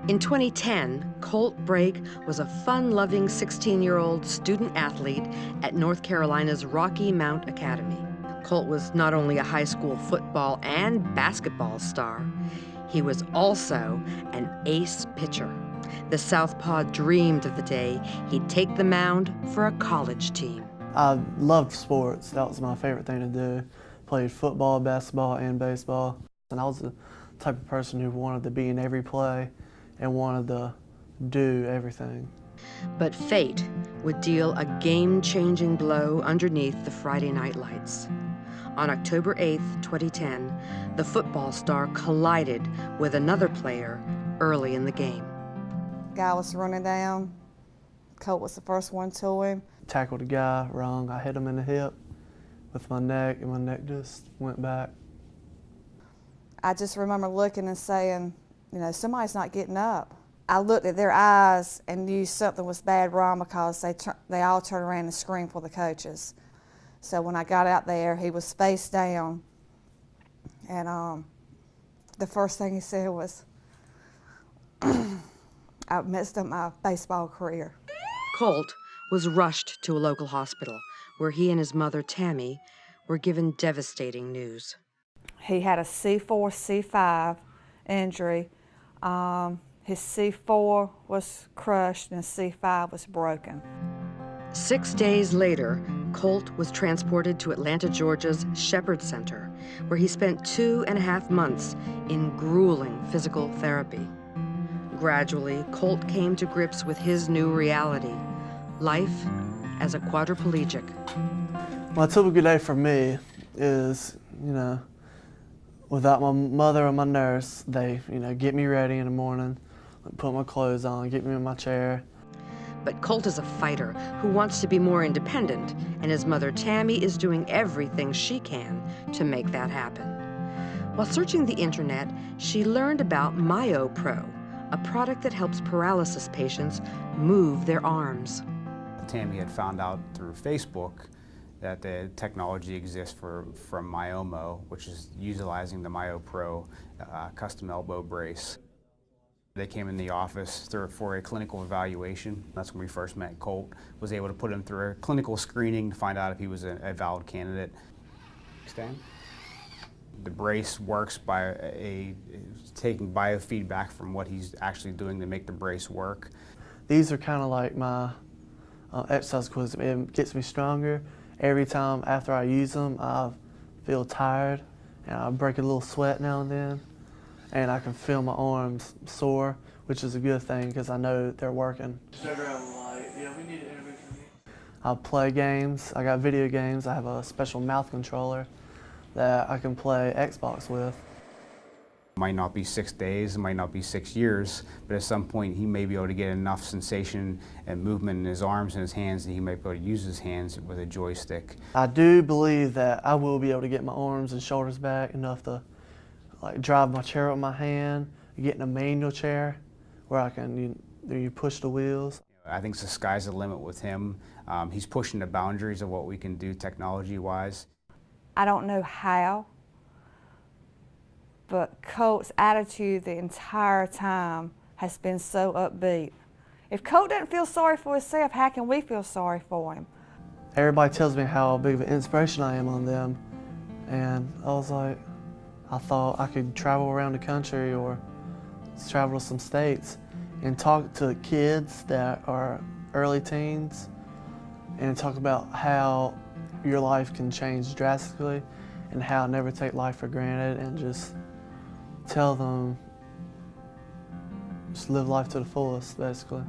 In 2010, Colt Brake was a fun-loving 16-year-old student athlete at North Carolina's Rocky Mount Academy. Colt was not only a high school football and basketball star, he was also an ace pitcher. The Southpaw dreamed of the day he'd take the mound for a college team. I loved sports. That was my favorite thing to do. Played football, basketball, and baseball. And I was the type of person who wanted to be in every play and wanted to do everything. But fate would deal a game-changing blow underneath the Friday night lights. On October 8th, 2010, the football star collided with another player early in the game. Guy was running down. Colt was the first one to him. Tackled a guy wrong. I hit him in the hip with my neck, and my neck just went back. I just remember looking and saying, you know, somebody's not getting up. I looked at their eyes and knew something was bad wrong because they all turned around and screamed for the coaches. So when I got out there, he was face down, and the first thing he said was, I messed up my baseball career. Colt was rushed to a local hospital where he and his mother, Tammy, were given devastating news. He had a C4, C5 injury. His C4 was crushed and C5 was broken. 6 days later, Colt was transported to Atlanta, Georgia's Shepherd Center, where he spent 2.5 months in grueling physical therapy. Gradually, Colt came to grips with his new reality, life as a quadriplegic. My typical day for me is, without my mother and my nurse, they, get me ready in the morning, put my clothes on, get me in my chair. But Colt is a fighter who wants to be more independent, and his mother Tammy is doing everything she can to make that happen. While searching the internet, she learned about MyoPro, a product that helps paralysis patients move their arms. Tammy had found out through Facebook that the technology exists from Myomo, which is utilizing the MyoPro custom elbow brace. They came in the office for a clinical evaluation. That's when we first met Colt. Was able to put him through a clinical screening to find out if he was a valid candidate. Stand. The brace works by taking biofeedback from what he's actually doing to make the brace work. These are kind of like my exercise equipment. It gets me stronger. Every time after I use them, I feel tired, and I break a little sweat now and then, and I can feel my arms sore, which is a good thing because I know they're working. I play games. I got video games. I have a special mouth controller that I can play Xbox with. It might not be 6 days, it might not be 6 years, but at some point he may be able to get enough sensation and movement in his arms and his hands that he might be able to use his hands with a joystick. I do believe that I will be able to get my arms and shoulders back enough to drive my chair with my hand, get in a manual chair where I can you push the wheels. I think the sky's the limit with him. He's pushing the boundaries of what we can do technology-wise. I don't know how, but Colt's attitude the entire time has been so upbeat. If Colt doesn't feel sorry for himself, how can we feel sorry for him? Everybody tells me how big of an inspiration I am on them, and I was like, I thought I could travel around the country or travel to some states and talk to kids that are early teens and talk about how your life can change drastically and how never take life for granted, and just tell them just live life to the fullest, basically.